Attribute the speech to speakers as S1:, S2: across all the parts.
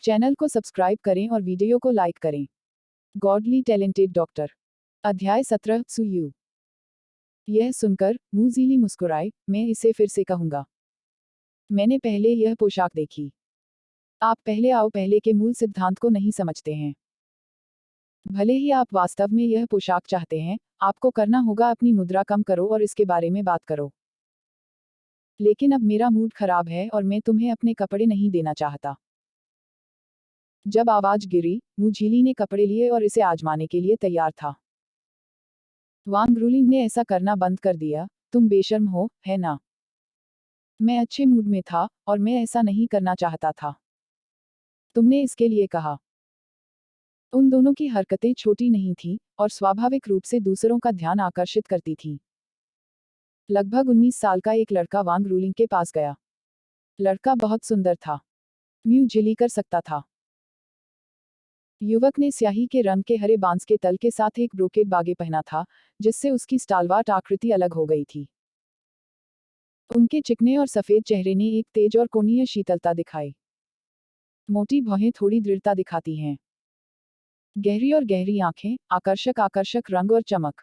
S1: Channel को subscribe करें और वीडियो को लाइक करें। Godly talented doctor. अध्याय 17 सुयू। यह सुनकर मूजीली मुस्कुराई। मैं इसे फिर से कहूंगा। मैंने पहले यह पोशाक देखी। आप पहले आओ पहले के मूल सिद्धांत को नहीं समझते हैं। भले ही आप वास्तव में यह पोशाक चाहते हैं, आपको करना होगा अपनी मुद्रा कम करो और इसके बारे में बात करो। लेकिन अब मेरा मूड खराब है और मैं तुम्हें अपने कपड़े नहीं देना चाहता। जब आवाज गिरी, मूझीली ने कपड़े लिए और इसे आजमाने के लिए तैयार था। वांग रूलिंग ने ऐसा करना बंद कर दिया। तुम बेशर्म हो, है ना? मैं अच्छे मूड में था और मैं ऐसा नहीं करना चाहता था। तुमने इसके लिए कहा। उन दोनों की हरकतें छोटी नहीं थीं और स्वाभाविक रूप से दूसरों का ध्यान आकर्षित करती थीं। लगभग 19 साल का एक लड़का वांग रूलिंग के पास गया। लड़का बहुत सुंदर था। म्यू झिली कर सकता था। युवक ने स्याही के रंग के हरे बांस के तल के साथ एक ब्रोकेड बागे पहना था, जिससे उसकी स्टालवाट आकृति अलग हो गई थी। उनके चिकने और सफेद चेहरे ने एक तेज और कोणीय शीतलता दिखाई। मोटी भौहें थोड़ी दृढ़ता दिखाती हैं। गहरी और गहरी आंखें, आकर्षक आकर्षक रंग और चमक।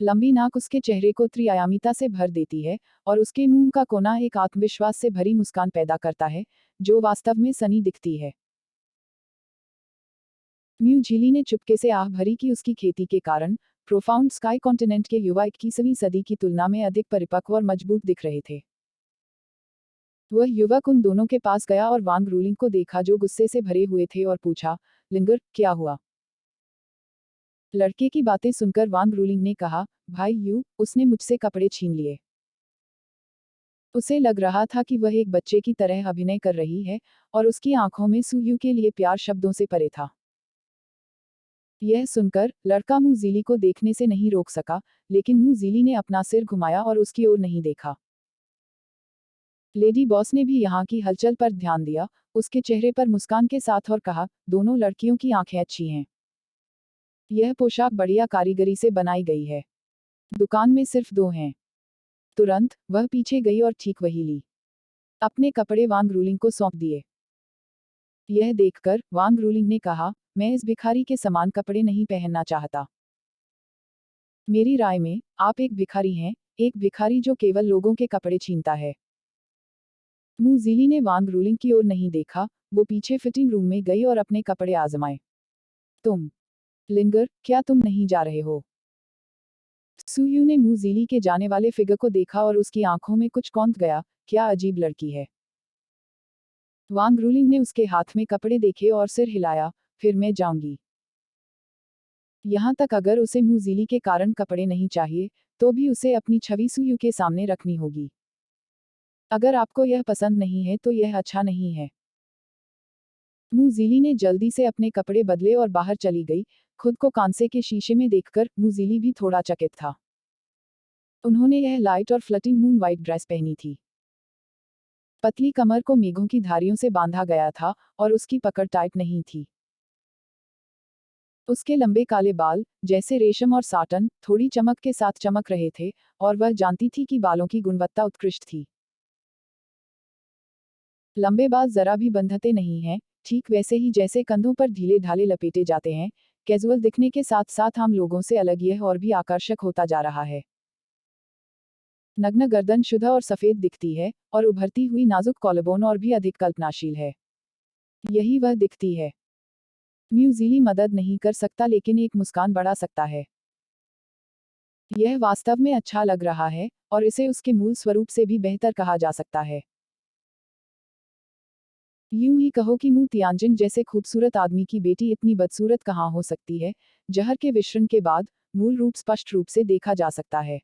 S1: लंबी नाक उसके चेहरे को त्रिआयामिता से भर देती है और उसके मुंह का कोना एक आत्मविश्वास से भरी मुस्कान पैदा करता है, जो वास्तव में सनी दिखती है। म्यू झिली ने चुपके से आह भरी कि उसकी खेती के कारण प्रोफाउंड स्काई कॉन्टिनेंट के युवा 21वीं सदी की तुलना में अधिक परिपक्व और मजबूत दिख रहे थे। वह युवक उन दोनों के पास गया और वांग रूलिंग को देखा जो गुस्से से भरे हुए थे और पूछा, लिंगर, क्या हुआ? लड़के की बातें सुनकर वांग रूलिंग ने कहा, भाई यू, उसने मुझसे कपड़े छीन लिए। उसे लग रहा था कि वह एक बच्चे की तरह अभिनय कर रही है और उसकी आंखों में सुयू के लिए प्यार शब्दों से परे था। यह सुनकर लड़का मूजीली को देखने से नहीं रोक सका, लेकिन मूजीली ने अपना सिर घुमाया और उसकी ओर नहीं देखा। लेडी बॉस ने भी यहाँ की हलचल पर ध्यान दिया, उसके चेहरे पर मुस्कान के साथ, और कहा, दोनों लड़कियों की आंखें अच्छी हैं। यह पोशाक बढ़िया कारीगरी से बनाई गई है। दुकान में सिर्फ 2 हैं। तुरंत वह पीछे गई और ठीक वही ली। अपने कपड़े वांग रूलिंग को सौंप दिए। यह देखकर वांग रूलिंग ने कहा, मैं इस भिखारी के समान कपड़े नहीं पहनना चाहता। मेरी राय में आप एक भिखारी हैं, एक भिखारी जो केवल लोगों के कपड़े छीनता है। मूजीली ने वांग रूलिंग की ओर नहीं देखा, वो पीछे फिटिंग रूम में गई और अपने कपड़े आजमाए। तुम, लिंगर, क्या तुम नहीं जा रहे हो? सुयू ने मूजीली के जाने वाले फिगर को देखा और उसकी आंखों में कुछ कौंध गया, क्या अजीब लड़की है। वांग रूलिंग ने उसके हाथ में कपड़े देखे और सिर हिलाया, फिर मैं जाऊंगी। यहाँ तक अगर उसे मूजीली के कारण कपड़े नहीं चाहिए, तो भी उसे अपनी छवि सुयू के सामने रखनी होगी। अगर आपको यह पसंद नहीं है तो यह अच्छा नहीं है। मूजीली ने जल्दी से अपने कपड़े बदले और बाहर चली गई। खुद को कांसे के शीशे में देखकर मूजीली भी थोड़ा चकित था। उन्होंने यह लाइट और फ्लटिंग मून वाइट ड्रेस पहनी थी। पतली कमर को मेघों की धारियों से बांधा गया था और उसकी पकड़ टाइट नहीं थी। उसके लंबे काले बाल, जैसे रेशम और साटन, थोड़ी चमक के साथ चमक रहे थे, और वह जानती थी कि बालों की गुणवत्ता उत्कृष्ट थी। लंबे बाल जरा भी बंधते नहीं हैं, ठीक वैसे ही जैसे कंधों पर ढीले ढाले लपेटे जाते हैं। कैजुअल दिखने के साथ साथ आम लोगों से अलग यह और भी आकर्षक होता जा रहा है। नग्न गर्दन शुद्ध और सफेद दिखती है, और उभरती हुई नाजुक कॉलरबोन और भी अधिक कल्पनाशील है। यही वह दिखती है। म्यूजीली मदद नहीं कर सकता लेकिन एक मुस्कान बढ़ा सकता है। यह वास्तव में अच्छा लग रहा है, और इसे उसके मूल स्वरूप से भी बेहतर कहा जा सकता है। यूं ही कहो कि मू तियानजिंग जैसे खूबसूरत आदमी की बेटी इतनी बदसूरत कहाँ हो सकती है। जहर के विश्रण के बाद मूल रूप स्पष्ट रूप से देखा जा सकता है।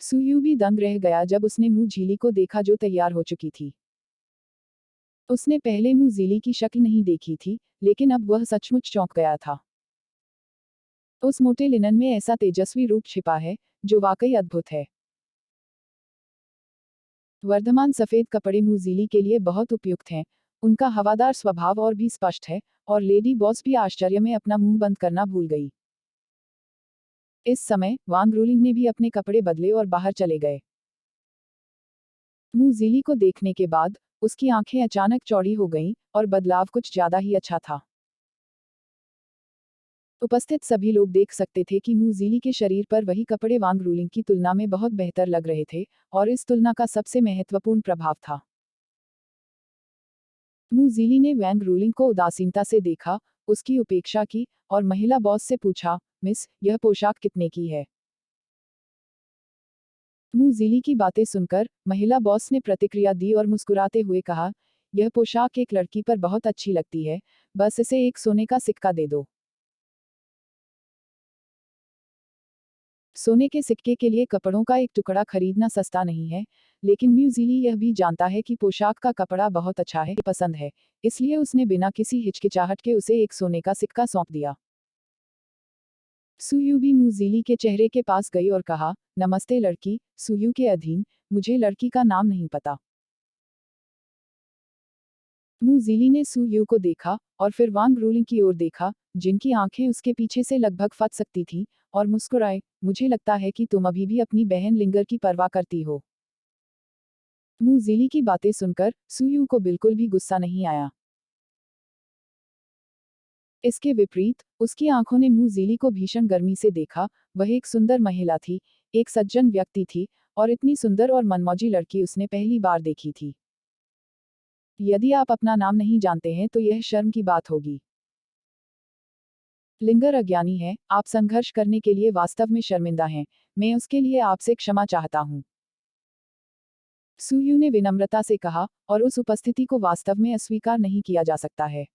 S1: सुयू भी दंग रह गया जब उसने मुंह झीली को देखा जो तैयार हो चुकी थी। उसने पहले मुंह झीली की शक्ल नहीं देखी थी, लेकिन अब वह सचमुच चौंक गया था। उस मोटे लिनन में ऐसा तेजस्वी रूप छिपा है, जो वाकई अद्भुत है। वर्धमान सफेद कपड़े मूजीली के लिए बहुत उपयुक्त हैं। उनका हवादार स्वभाव और भी स्पष्ट है, और लेडी बॉस भी आश्चर्य में अपना मुंह बंद करना भूल गई। इस समय वांग रूलिंग ने भी अपने कपड़े बदले और बाहर चले गए। मूजीली को देखने के बाद उसकी आंखें अचानक चौड़ी हो गईं, और बदलाव कुछ ज्यादा ही अच्छा था। उपस्थित सभी लोग देख सकते थे कि मूजीली के शरीर पर वही कपड़े वांग रूलिंग की तुलना में बहुत बेहतर लग रहे थे, और इस तुलना का सबसे महत्वपूर्ण प्रभाव था। मूजीली ने वैंग रूलिंग को उदासीनता से देखा, उसकी उपेक्षा की, और महिला बॉस से पूछा, मिस, यह पोशाक कितने की है? मूजीली की बातें सुनकर महिला बॉस ने प्रतिक्रिया दी और मुस्कुराते हुए कहा, यह पोशाक एक लड़की पर बहुत अच्छी लगती है, बस इसे एक सोने का सिक्का दे दो। सोने के सिक्के के लिए कपड़ों का एक टुकड़ा खरीदना सस्ता नहीं है, लेकिन म्यूजिली यह भी जानता है कि पोशाक का कपड़ा बहुत अच्छा है, पसंद है, इसलिए उसने बिना किसी हिचकिचाहट के उसे एक सोने का सिक्का सौंप दिया। सुयू भी म्यूजिली के चेहरे के पास गई और कहा, नमस्ते लड़की, सुयू के अधीन, मुझे लड़की का नाम नहीं पता। मूजीली ने सू यू को देखा, और फिर वांग रूलिंग की ओर देखा, जिनकी आंखें उसके पीछे से लगभग फट सकती थीं, और मुस्कुराए, मुझे लगता है कि तुम अभी भी अपनी बहन लिंगर की परवाह करती हो। मूजीली की बातें सुनकर सू यू को बिल्कुल भी गुस्सा नहीं आया। इसके विपरीत उसकी आंखों ने मूजीली को भीषण गर्मी से देखा। वह एक सुंदर महिला थी, एक सज्जन व्यक्ति थी, और इतनी सुंदर और मनमौजी लड़की उसने पहली बार देखी थी। यदि आप अपना नाम नहीं जानते हैं तो यह शर्म की बात होगी। लिंगर अज्ञानी है, आप संघर्ष करने के लिए वास्तव में शर्मिंदा हैं, मैं उसके लिए आपसे क्षमा चाहता हूँ। सुयू ने विनम्रता से कहा, और उस उपस्थिति को वास्तव में अस्वीकार नहीं किया जा सकता है।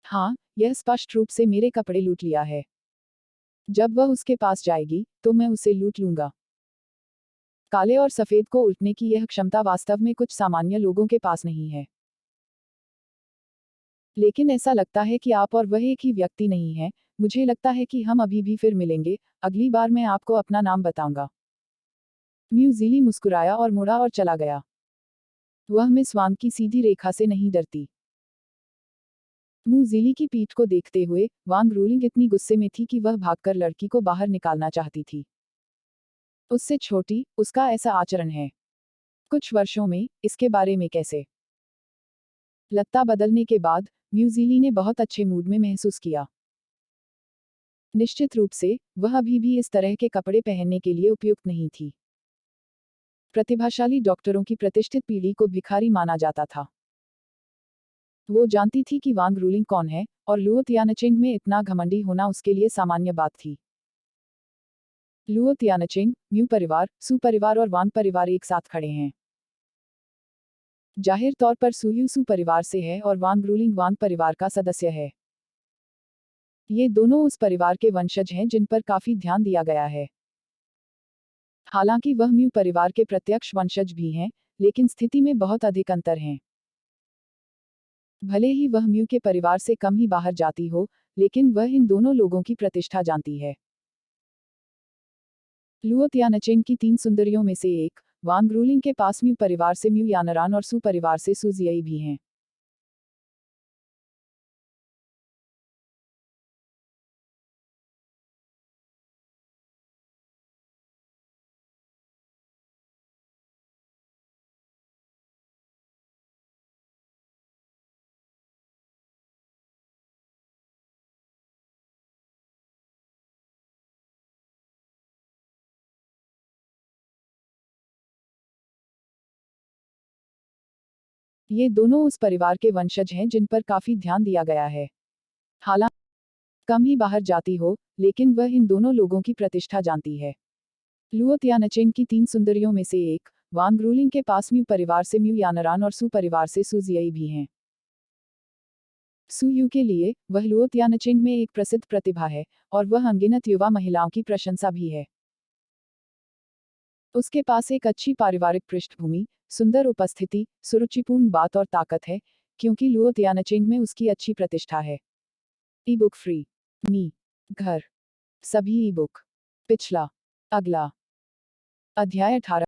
S1: हाँ, यह स्पष्ट रूप से मेरे कपड़े लूट लिया है। जब वह उसके पास जाएगी, तो मैं उसे लूट लूंगा। काले और सफेद को उल्टने की यह क्षमता वास्तव में कुछ सामान्य लोगों के पास नहीं है। लेकिन ऐसा लगता है कि आप और वह एक ही व्यक्ति नहीं है, मुझे लगता है कि हम अभी भी फिर मिलेंगे, अगली बार मैं आपको अपना नाम बताऊंगा। म्यूजिली मुस्कुराया और मुड़ा और चला गया। वह मिस वांग की सीधी रेखा से नहीं डरती। मूजिली की पीठ को देखते हुए वांग रूलिंग इतनी गुस्से में थी कि वह भागकर लड़की को बाहर निकालना चाहती थी। उससे छोटी, उसका ऐसा आचरण है। कुछ वर्षों में, इसके बारे में कैसे? लत्ता बदलने के बाद म्यूजिली ने बहुत अच्छे मूड में महसूस किया। निश्चित रूप से, वह अभी भी इस तरह के कपड़े पहनने के लिए उपयुक्त नहीं थी। प्रतिभाशाली डॉक्टरों की प्रतिष्ठित पीढ़ी को भिखारी माना जाता था। वो जानती थी कि वांग रूलिंग कौन है, और लुओ तियानचिंग में इतना घमंडी होना उसके लिए सामान्य बात थी। लुओ तियानचिंग, म्यू परिवार, सू परिवार और वांग परिवार एक साथ खड़े हैं। जाहिर तौर पर सुयू सू परिवार से है और वांग रूलिंग वांग परिवार का सदस्य है। ये दोनों उस परिवार के वंशज हैं जिन पर काफी ध्यान दिया गया है। हालांकि वह म्यू परिवार के प्रत्यक्ष वंशज भी हैं, लेकिन स्थिति में बहुत अधिक अंतर हैं। भले ही वह म्यू के परिवार से कम ही बाहर जाती हो, लेकिन वह इन दोनों लोगों की प्रतिष्ठा जानती है। लुओ तियानचिंग की 3 सुंदरियों में से एक, वांग रूलिंग के पास म्यू परिवार से म्यू यानरान और सू परिवार से सू जियई भी हैं। ये दोनों उस परिवार के वंशज हैं जिन पर काफी ध्यान दिया गया है। हालांकि कम ही बाहर जाती हो, लेकिन वह इन दोनों लोगों की प्रतिष्ठा जानती है। लुओ तियानचिंग की 3 सुंदरियों में से एक, वांग रूलिंग के पास म्यू परिवार से म्यू यानरान और सू परिवार से सू जियई भी हैं। सू यू के लिए, वह लुओ तियानचिंग में एक प्रसिद्ध प्रतिभा है, और वह अनगिनत युवा महिलाओं की प्रशंसा भी है। उसके पास एक अच्छी पारिवारिक पृष्ठभूमि, सुंदर उपस्थिति, सुरुचिपूर्ण बात और ताकत है, क्योंकि लुओ तियानचिंग में उसकी अच्छी प्रतिष्ठा है। E book free. मी। घर। सभी ई बुक। पिछला। अगला। अध्याय 18।